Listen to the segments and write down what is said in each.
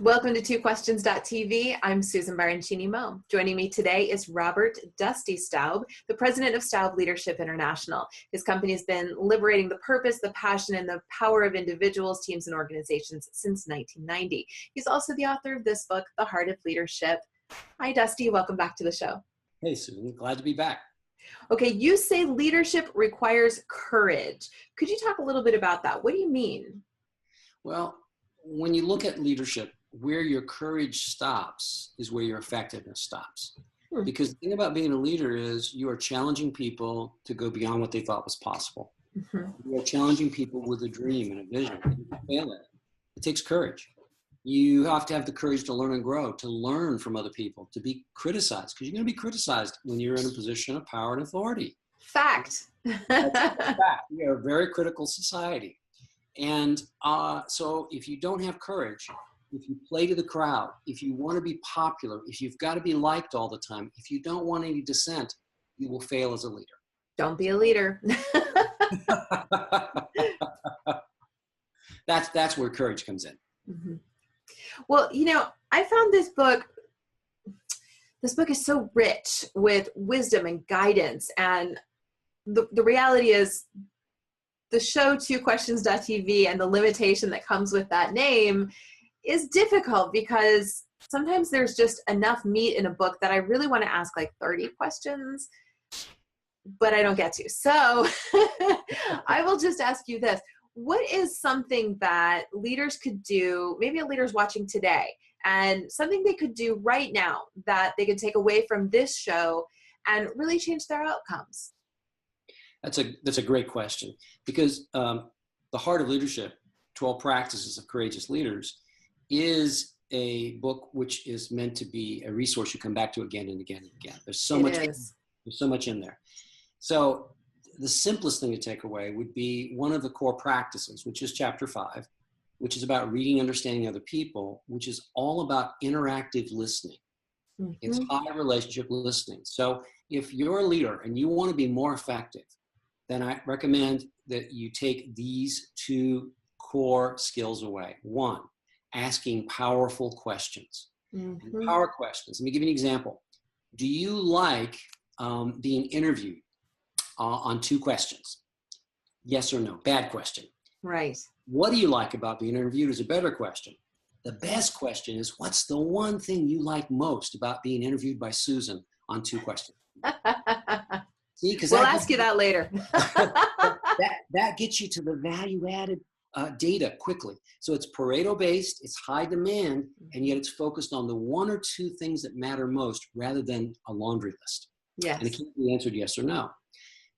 Welcome to twoquestions.tv. I'm Susan Baroncini-Moe. Joining me today is Robert Dusty Staub, the president of Staub Leadership International. His company has been liberating the purpose, the passion, and the power of individuals, teams, and organizations since 1990. He's also the author of this book, The Heart of Leadership. Hi, Dusty. Welcome back to the show. Hey, Susan. Glad to be back. Okay, you say leadership requires courage. Could you talk a little bit about that? What do you mean? Well, when you look at leadership, where your courage stops is where your effectiveness stops. Because the thing about being a leader is you are challenging people to go beyond what they thought was possible. You are challenging people with a dream and a vision. You can fail at it. It takes courage. You have to have the courage to learn and grow, to learn from other people, to be criticized, because you're going to be criticized when you're in a position of power and authority. Fact. That's a fact. We are a very critical society. And so if you don't have courage, if you play to the crowd, if you want to be popular, if you've got to be liked all the time, if you don't want any dissent, you will fail as a leader. Don't be a leader. That's where courage comes in. Mm-hmm. Well, you know, I found this book is so rich with wisdom and guidance. And the reality is the show twoquestions.tv and the limitation that comes with that name is difficult because sometimes there's just enough meat in a book that I really want to ask like 30 questions, but I don't get to. So I will just ask you this. What is something that leaders could do, maybe a leader's watching today, and something they could do right now that they could take away from this show and really change their outcomes? That's a great question, because The Heart of Leadership, 12 Practices of Courageous Leaders, is a book which is meant to be a resource you come back to again and again and again. There's so much in there. So the simplest thing to take away would be one of the core practices, which is chapter 5, which is about reading, understanding other people, which is all about interactive listening. Mm-hmm. It's high relationship listening. So if you're a leader and you want to be more effective, then I recommend that you take these two core skills away. One, asking powerful questions. Mm-hmm. And power questions. Let me give you an example. Do you like being interviewed on 2 questions? Yes or no? Bad question. Right. What do you like about being interviewed is a better question. The best question is, what's the one thing you like most about being interviewed by Susan on 2 questions? See, we'll ask you that later. that gets you to the value-added data quickly. So it's Pareto-based, it's high demand, and yet it's focused on the 1 or 2 things that matter most rather than a laundry list. Yes. And it can't be answered yes or no.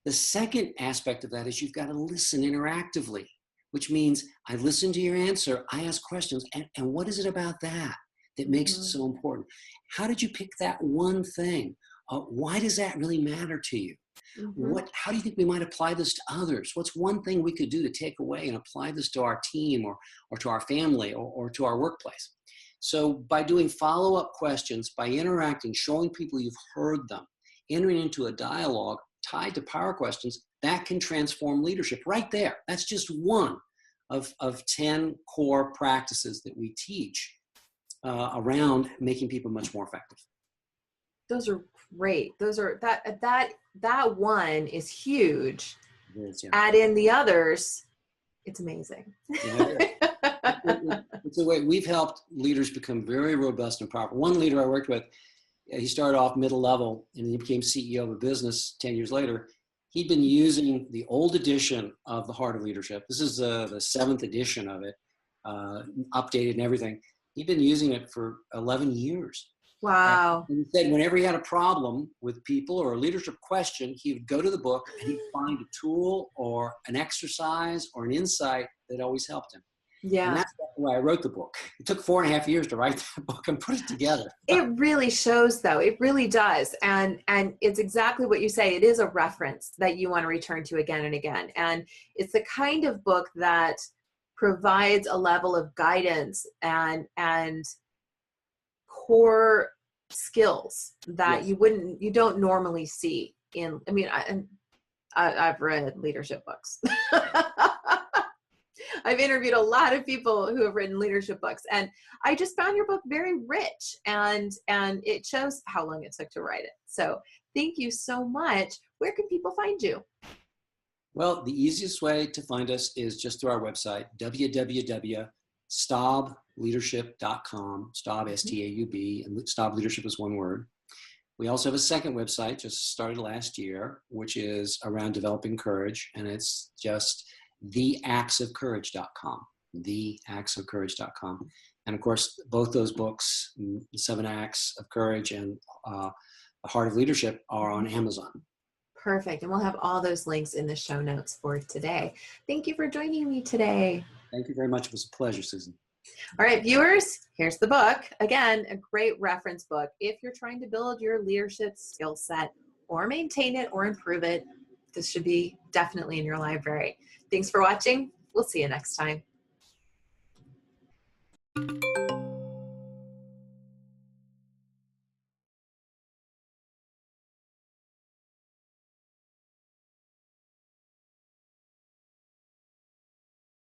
The second aspect of that is you've got to listen interactively, which means I listen to your answer, I ask questions, and what is it about that makes it so important? How did you pick that one thing? Why does that really matter to you? Mm-hmm. How do you think we might apply this to others? What's one thing we could do to take away and apply this to our team or to our family or to our workplace? So by doing follow-up questions, by interacting, showing people you've heard them, entering into a dialogue tied to power questions, that can transform leadership right there. That's just one of 10 core practices that we teach around making people much more effective. Those are great. Those are that one is huge. It is, yeah. Add in the others, it's amazing. Yeah, it's a way we've helped leaders become very robust and powerful. One leader I worked with, he started off middle level and he became CEO of a business 10 years later. He'd been using the old edition of The Heart of Leadership. This is the 7th edition of it, updated and everything. He'd been using it for 11 years. Wow. And he said whenever he had a problem with people or a leadership question, he would go to the book and he'd find a tool or an exercise or an insight that always helped him. Yeah. And that's why I wrote the book. It took 4.5 years to write the book and put it together. It really shows, though. It really does. And it's exactly what you say. It is a reference that you want to return to again and again. And it's the kind of book that provides a level of guidance and core skills that Yes. you don't normally see in, I've read leadership books. I've interviewed a lot of people who have written leadership books, and I just found your book very rich, and it shows how long it took to write it. So thank you so much. Where can people find you? Well, the easiest way to find us is just through our website, www.staubleadership.com, Staub, S-T-A-U-B, and Staub Leadership is one word. We also have a second website, just started last year, which is around developing courage, and it's just theactsofcourage.com, theactsofcourage.com. And of course, both those books, The 7 Acts of Courage and The Heart of Leadership, are on Amazon. Perfect. And we'll have all those links in the show notes for today. Thank you for joining me today. Thank you very much. It was a pleasure, Susan. All right, viewers, here's the book. Again, a great reference book. If you're trying to build your leadership skill set or maintain it or improve it, this should be definitely in your library. Thanks for watching. We'll see you next time.